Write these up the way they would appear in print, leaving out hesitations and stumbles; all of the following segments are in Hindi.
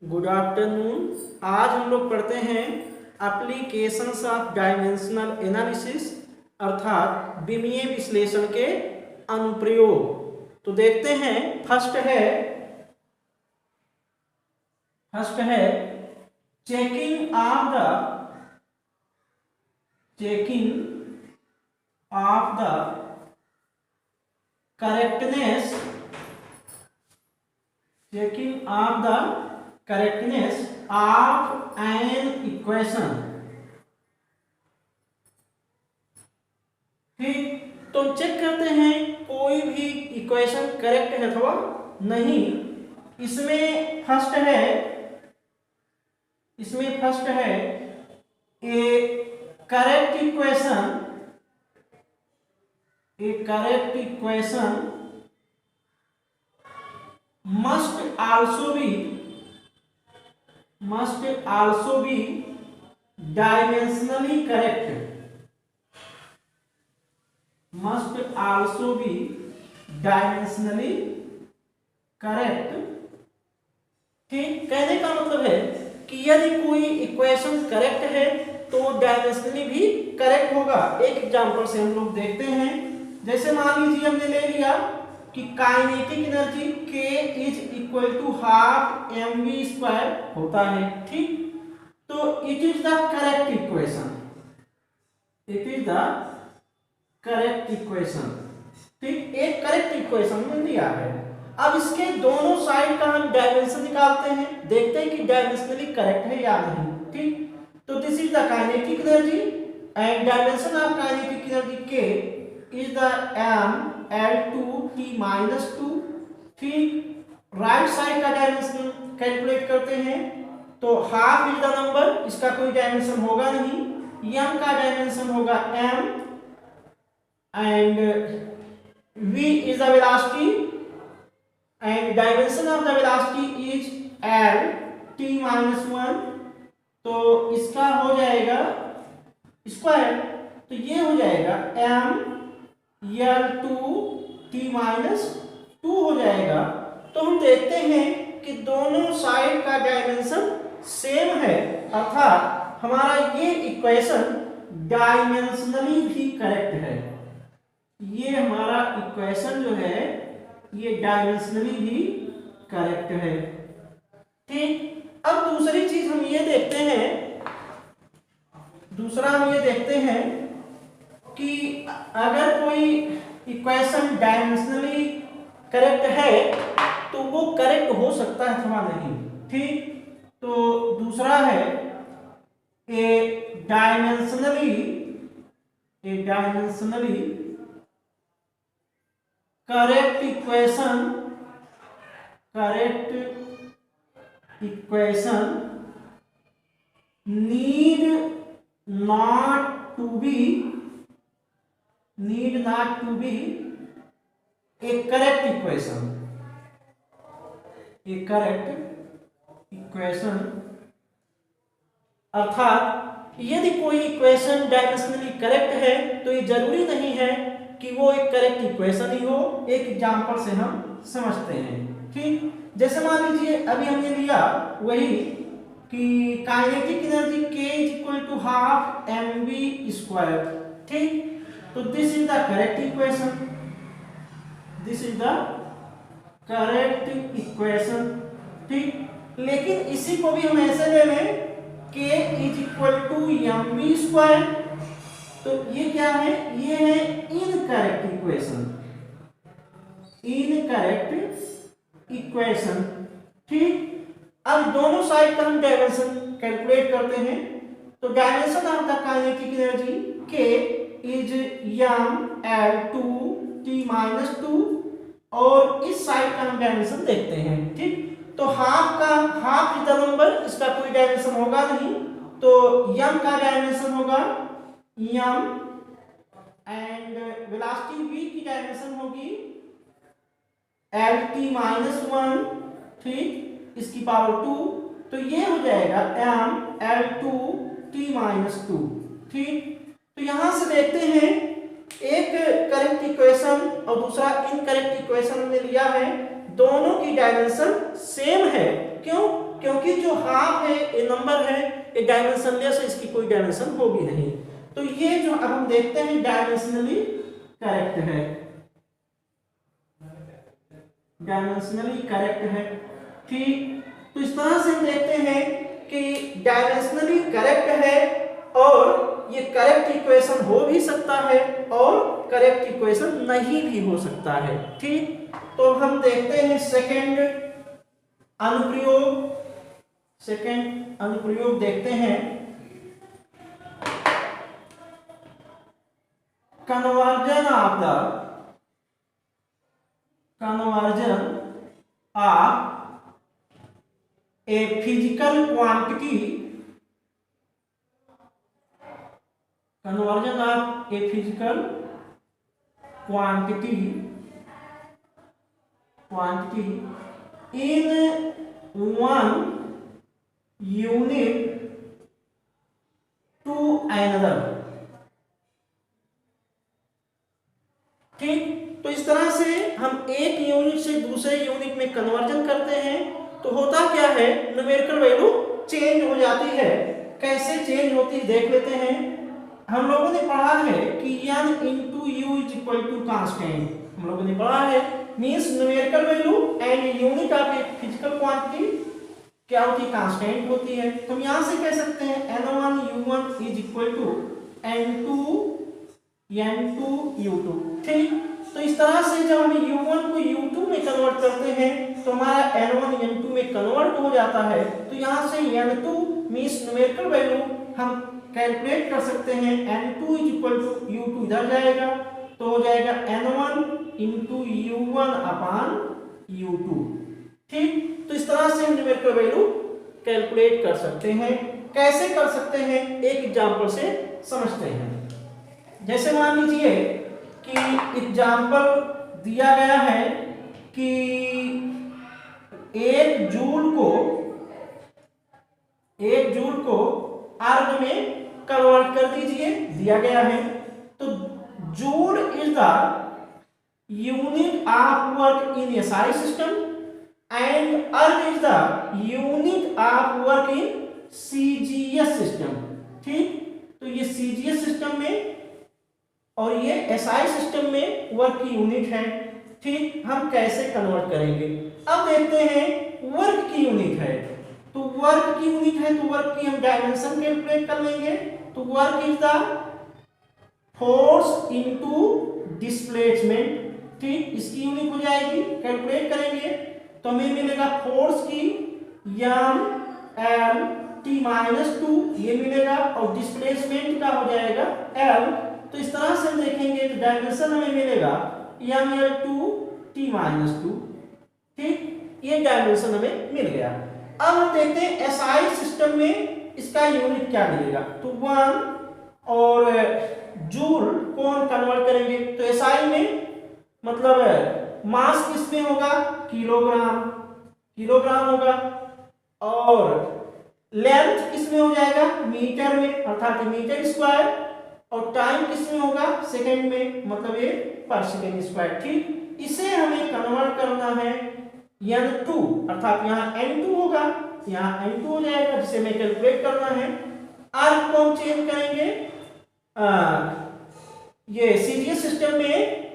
Good afternoon. आज हम लोग पढ़ते हैं एप्लीकेशंस ऑफ डायमेंशनल एनालिसिस अर्थात विमीय विश्लेषण के अनुप्रयोग। तो देखते हैं फर्स्ट है checking of the correctness of an equation। ठीक, तो चेक करते हैं कोई भी इक्वेशन करेक्ट है अथवा नहीं। इसमें फर्स्ट है a correct equation must also be dimensionally correct। ठीक, कहने का मतलब है कि यदि कोई इक्वेशन करेक्ट है तो डायमेंशनली भी करेक्ट होगा। एक एग्जांपल से हम लोग देखते हैं। जैसे मान लीजिए हमने ले लिया कि kinetic energy K is equal to half mv² होता है। ठीक, तो it is the correct equation. ठीक, एक करेक्ट इक्वेशन में दिया है। अब इसके दोनों साइड का हम डायमेंशन निकालते हैं, देखते हैं कि डायमेंशनली करेक्ट है या नहीं। ठीक, तो this is the kinetic energy and dimension of kinetic energy K is the mL2T-2। ठीक, राइट साइड का डायमेंशन कैलकुलेट करते हैं तो हाफ इज द नंबर, इसका कोई डायमेंशन होगा नहीं। m का डायमेंशन होगा m and v is the velocity and dimension of the velocity is L T-1। तो इसका हो जाएगा स्क्वायर, तो ये हो जाएगा m L2T-2 हो जाएगा। तो हम देखते हैं कि दोनों साइड का डायमेंशन सेम है, अर्थात हमारा ये इक्वेशन डायमेंशनली भी करेक्ट है। ये हमारा इक्वेशन जो है ये डायमेंशनली भी करेक्ट है। ठीक, अब दूसरी चीज हम ये देखते हैं कि अगर कोई इक्वेशन डायमेंशनली करेक्ट है तो वो करेक्ट हो सकता है अथवा नहीं। ठीक, तो दूसरा है a dimensionally correct equation need not to be a correct equation। अर्थात यदि कोई इक्वेशन डायमेंशनली करेक्ट है तो ये जरूरी नहीं है कि वो एक करेक्ट इक्वेशन ही हो। एक एग्जांपल से हम समझते हैं। ठीक, जैसे मान लीजिए अभी हमने लिया वही कि kinetic energy K is equal to half mv²। ठीक, तो this is the correct equation. ठीक, लेकिन इसी को भी हम ऐसे ले लें K is equal to mv²। तो ये क्या है? ये है इनकरेक्ट इक्वेशन। ठीक, अब दोनों साइड का हम डायमेंशन कैलकुलेट करते हैं। तो dimension of the kinetic energy K is mL2T-2 और इस साइड का हम डायमेंशन देखते हैं। ठीक, तो हाफ इज द नंबर, इसका कोई डायमेंशन होगा नहीं। तो m का डायमेंशन होगा m एंड वेलोसिटी v की डायमेंशन होगी L T-1। ठीक, इसकी पावर 2। तो ये हो जाएगा m L2T-2। ठीक, तो यहां से देखते हैं एक करेक्ट इक्वेशन और दूसरा इनकरेक्ट इक्वेशन हमने लिया है। दोनों की डायमेंशन सेम है। क्यों? क्योंकि जो हाफ है ये नंबर है, ये डायमेंशनलेस है, इसकी कोई डायमेंशन होगी नहीं। तो ये जो अब हम देखते हैं डायमेंशनली करेक्ट है, डायमेंशनली करेक्ट है। ठीक, तो इस तरह से हम देखते हैं कि डायमेंशनली करेक्ट है और ये करेक्ट इक्वेशन हो भी सकता है और करेक्ट इक्वेशन नहीं भी हो सकता है। ठीक, तो हम देखते हैं सेकंड अनुप्रयोग, सेकंड अनुप्रयोग देखते हैं। Conversion of a physical quantity, conversion of a physical quantity in one unit to another। ठीक, तो इस तरह से हम एक यूनिट से दूसरे यूनिट में कन्वर्जन करते हैं तो होता क्या है, न्यूमेरिकल वैल्यू चेंज हो जाती है। कैसे चेंज होती है देख लेते हैं। हम लोगों ने पढ़ा है कि n into u is equal to constant, हम लोगों ने पढ़ा है, means numerical value and unit of a physical quantity क्या होती है, कांस्टेंट होती है। तो हम यहां से कह सकते हैं n1 u1 is equal to n2 u2। ठीक, तो इस तरह से जब हम u1 को u2 में कन्वर्ट करते हैं तो हमारा n1 n2 में कन्वर्ट हो जाता है। तो यहां से n2 मींस न्यूमेरिकल वैल्यू हम कैलकुलेट कर सकते हैं। n2 is equal to u2 इधर जाएगा तो हो जाएगा n1 इंटू u1 अपान u2। ठीक, तो इस तरह से हम न्यूमेरिकल वैल्यू कैलकुलेट कर सकते हैं। कैसे कर सकते हैं, एक एग्जांपल से समझते हैं। जैसे मान लीजिए कि एग्जांपल दिया गया है कि एक जूल को अर्ग में कन्वर्ट कर दीजिए, दिया गया है। तो joule is the unit of work in SI system and erg is the unit of work in CGS system. ठीक, तो ये सीजीएस सिस्टम में और ये एसआई सिस्टम में वर्क की यूनिट है। ठीक, हम कैसे कन्वर्ट करेंगे, अब देखते हैं। वर्क की यूनिट है तो वर्क की यूनिट है तो वर्क की हम डायमेंशन कैलकुलेट कर लेंगे। तो work is the force into displacement. ठीक, इसकी यूनिट हो जाएगी, कैलकुलेट करेंगे तो हमें मिलेगा फोर्स की m l t माइनस 2 ये मिलेगा और डिस्प्लेसमेंट का हो जाएगा l। तो इस तरह से हम देखेंगे तो डायमेंशन हमें मिलेगा m l 2 t माइनस 2। ठीक, ये डायमेंशन हमें मिल गया। अब हम देखते हैं एसआई सिस्टम में इसका यूनिट क्या मिलेगा। तो 1 और जूल को हम कन्वर्ट करेंगे तो एसआई में मतलब मास किस में होगा, किलोग्राम होगा और लेंथ किस में हो जाएगा, मीटर में अर्थात मीटर स्क्वायर और टाइम किस में होगा, सेकंड में, मतलब ये पर सेकंड स्क्वायर। ठीक, इसे हमें कन्वर्ट करना है n2 अर्थात यहाँ n2 होगा, यहाँ n2 हो जाएगा जिसे हमें कैलकुलेट करना है। r को हम चेंज करेंगे, ये सीजीएस सिस्टम में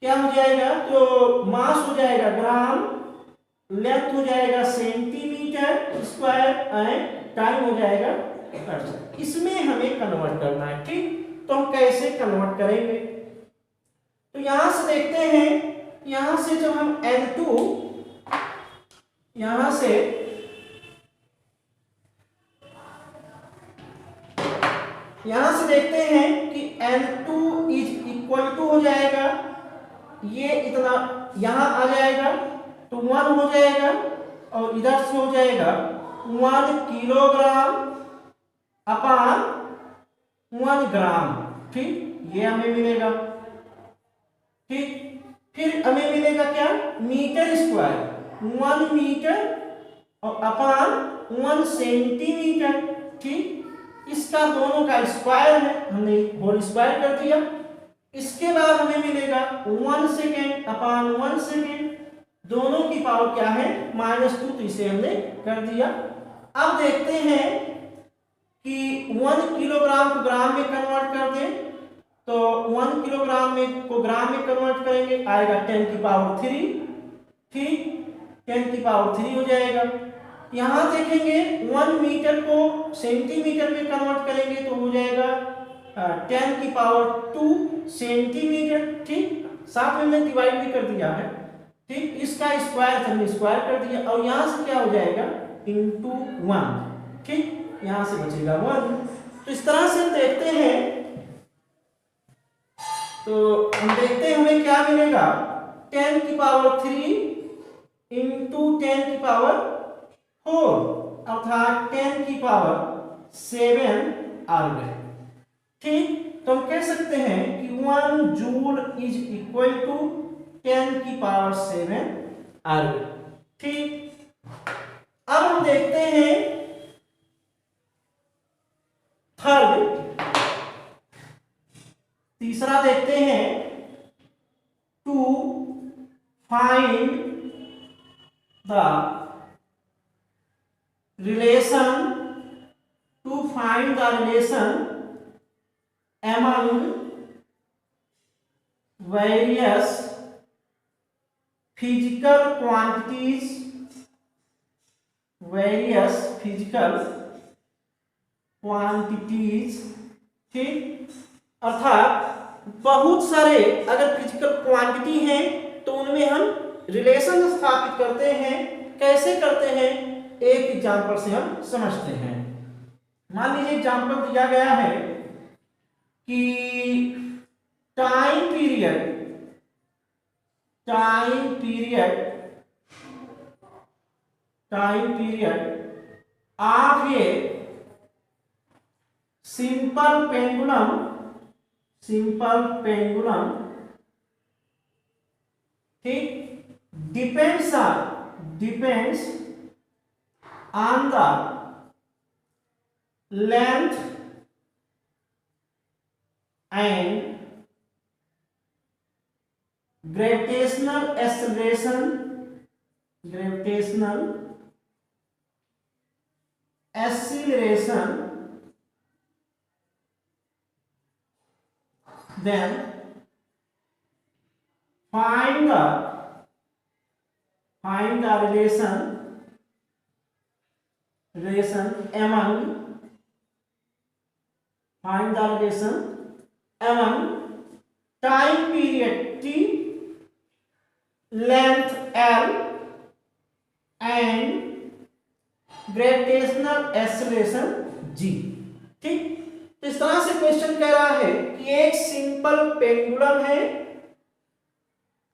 क्या हो जाएगा तो मास हो जाएगा ग्राम, लेंथ हो जाएगा सेंटीमीटर स्क्वायर एंड टाइम हो जाएगा मीटर। इसमें हमें कन्वर्ट करना है। ठीक, तो हम कैसे कन्वर्ट करेंगे तो यहां से देखते हैं। यहां से जब हम n2 यहां से देखते हैं कि n2 इज इक्वल टू हो जाएगा, ये इतना यहां आ जाएगा तो 1 हो जाएगा और इधर से हो जाएगा 1 किलोग्राम अपान 1 ग्राम। ठीक, ये हमें मिलेगा। ठीक, फिर हमें मिलेगा क्या, मीटर स्क्वायर, 1 मीटर और अपान 1 सेंटीमीटर। ठीक, इसका दोनों का स्क्वायर है, हमने होल स्क्वायर कर दिया। इसके बाद हमें मिलेगा 1 सेकेंड अपान 1 सेकेंड दोनों की पावर क्या है -2, तो इसे हमने कर दिया। अब देखते हैं कि 1 किलोग्राम को ग्राम में कन्वर्ट कर दें, तो 1 किलोग्राम में को ग्राम में कन्वर्ट करेंगे, आएगा 10⁻3, ठीक, 10⁻3 हो जाएगा। यहां देखेंगे 1 मीटर को सेंटीमीटर में कन्वर्ट करेंगे तो हो जाएगा 10⁻2 सेंटीमीटर, ठीक, साथ में मैंने डिवाइड भी कर दिया है, ठीक, इसका स्क्वायर हमने स्क्वायर कर दिया, और यहां से क्या हो जाएगा इंटू 1, ठीक, यहां से बचेगा 1। तो इस तरह से हम देखते हैं, तो हम देखते हैं हमें क्या मिलेगा 10⁻3 इंटू 10⁴ अर्थात 10⁻7 अर्ग, ठीक। तो हम कह सकते हैं कि 1 जूल इज इक्वल टू 10⁻7 अर्ग, ठीक। अब हम देखते हैं थर्ड, तीसरा देखते हैं, to find the relation among various physical quantities, ठीक, अर्थात बहुत सारे अगर फिजिकल क्वांटिटी हैं तो उनमें हम रिलेशन स्थापित करते हैं। कैसे करते हैं, एक एग्जांपल से हम समझते हैं। मान लीजिए एग्जांपल दिया गया है कि time period of a simple pendulum, ठीक, depends on the length and gravitational acceleration then find the relation among time period t, length l and gravitational acceleration g, ठीक। तो इस तरह से क्वेश्चन कह रहा है कि एक सिंपल पेंडुलम है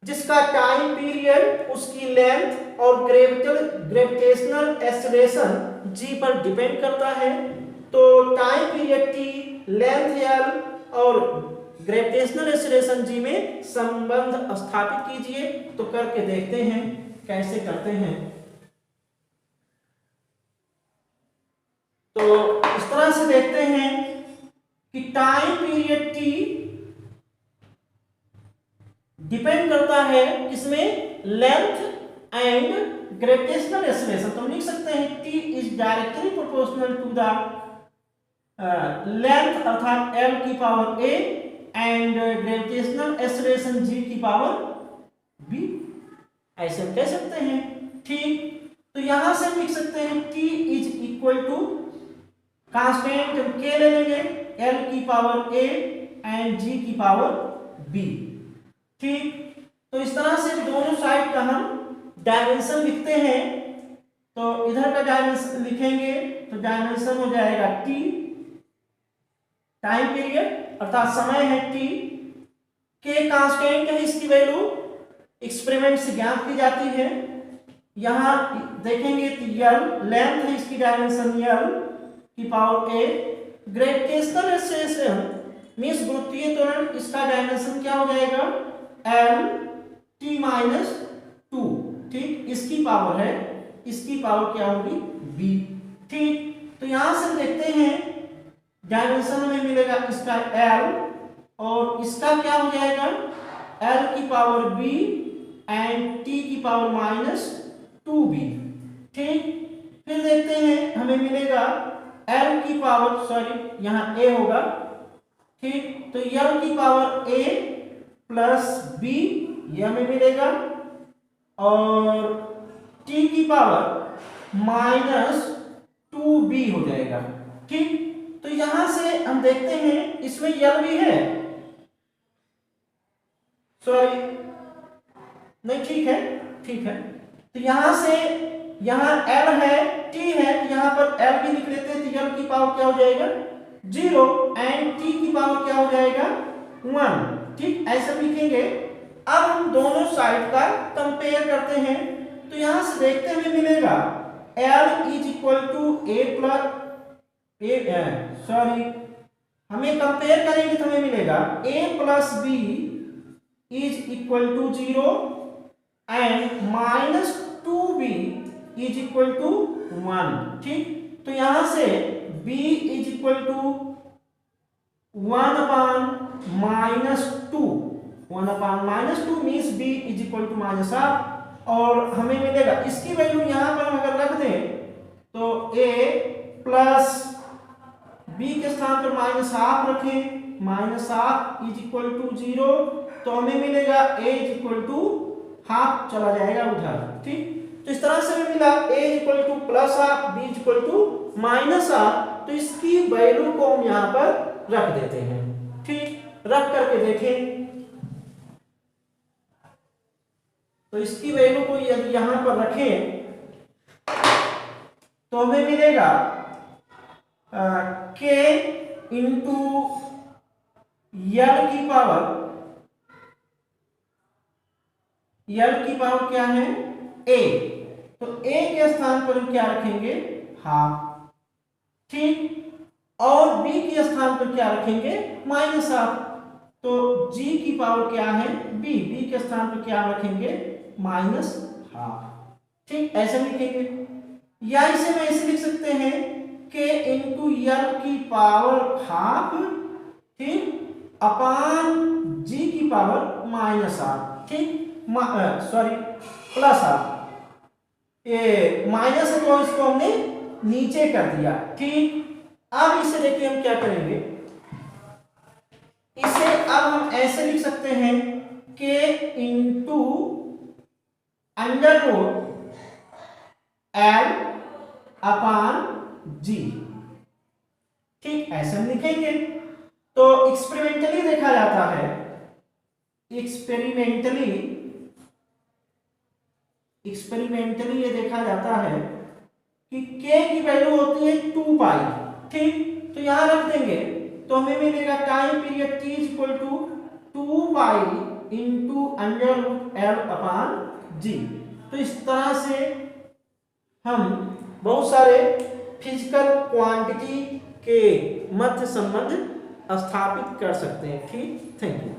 जिसका टाइम पीरियड उसकी लेंथ और ग्रेविटेशनल एक्सेलरेशन g पर डिपेंड करता है। तो time period t, length l और ग्रेविटेशनल एक्सेलरेशन g में संबंध स्थापित कीजिए। तो करके देखते हैं कैसे करते हैं। तो इस तरह से देखते हैं कि टाइम पीरियड t डिपेंड करता है किसमें, लेंथ एंड ग्रेविटेशनल एक्सेलरेशन। तो हम लिख सकते हैं t is directly proportional to the length अर्थात l की power a and gravitational acceleration g की पावर b, ऐसे हम कह सकते हैं, ठीक। तो यहां से हम लिख सकते हैं t is equal to constant हम k ले लेंगे, l की पावर a एंड g की पावर b, ठीक। तो इस तरह से दोनों साइड का हम डायमेंशन लिखते हैं। तो इधर का डायमेंशन लिखेंगे तो डायमेंशन हो जाएगा t, टाइम पीरियड अर्थात समय है t, k कांस्टेंट है, इसकी वैल्यू एक्सपेरिमेंट से ज्ञात की जाती है। यहां देखेंगे तो l लेंथ है, इसकी डायमेंशन l की power a, gravitational acceleration means गुरुत्वीय त्वरण, इसका डायमेंशन क्या हो जाएगा l t-2, ठीक, इसकी पावर है, इसकी पावर क्या होगी b, ठीक। तो यहां से देखते हैं डायमेंशन में मिलेगा इसका l और इसका क्या हो जाएगा l की पावर b एंड टी की पावर माइनस 2b। ठीक, फिर देखते हैं हमें मिलेगा l की पावर, सॉरी यहाँ a होगा। ठीक, तो l की पावर a प्लस b ये हमें मिलेगा, और t की पावर माइनस 2b हो जाएगा। ठीक, तो यहां से हम देखते हैं इसमें l भी है, सॉरी नहीं, ठीक है, ठीक है। तो यहां से यहाँ l है, t है, तो यहां पर l भी लिख लेते हैं, तो l की पावर क्या हो जाएगा 0 एंड t की पावर क्या हो जाएगा 1। ठीक, ऐसा लिखेंगे। अब हम दोनों साइड का कंपेयर करते हैं, तो यहां से देखते हमें मिलेगा l is equal to a plus a, sorry हमें कंपेयर करेंगे तो हमें मिलेगा a plus b is equal to 0 and minus 2b is equal to 1। ठीक, तो यहां से b is equal to 1 upon minus 2, 1 upon minus 2 means b is equal to minus half, और हमें मिलेगा इसकी वैल्यू यहां पर हम अगर रख दें तो a प्लस b के स्थान पर माइनस हाफ रखें, minus half is equal to 0, तो हमें मिलेगा a is equal to half चला जाएगा उधर। ठीक, तो इस तरह से हमें मिला a is equal to plus half, b is equal to minus half, तो इसकी वैल्यू को हम यहां पर रख देते हैं। ठीक, रख करके देखें तो इसकी वैल्यू को यदि यहां पर रखें तो हमें मिलेगा k इंटू यल की पावर क्या है a, तो a के स्थान पर हम क्या रखेंगे हाफ। ठीक, और b के स्थान पर क्या रखेंगे माइनस हाफ, तो g की पावर क्या है b, b के स्थान पर क्या रखेंगे माइनस हाफ। ठीक, ऐसे लिखेंगे, या इसे मैं ऐसे लिख सकते हैं k इंटू यल की पावर हाफ, ठीक, अपान g की पावर माइनस हाफ। ठीक, सॉरी प्लस हाफ, ये माइनस है तो इसको हमने नीचे कर दिया। ठीक, अब इसे देखिए हम क्या करेंगे, इसे अब हम ऐसे लिख सकते हैं k into under root l upon g। ठीक, ऐसे हम लिखेंगे। तो एक्सपेरिमेंटली देखा जाता है, एक्सपेरिमेंटली ये देखा जाता है कि k की वैल्यू होती है 2 पाई। ठीक, तो यहां रख देंगे तो हमें मिलेगा time period t is equal to 2 pi into under root l upon g। तो इस तरह से हम बहुत सारे फिजिकल क्वांटिटी के मध्य संबंध स्थापित कर सकते हैं। ठीक, थैंक यू।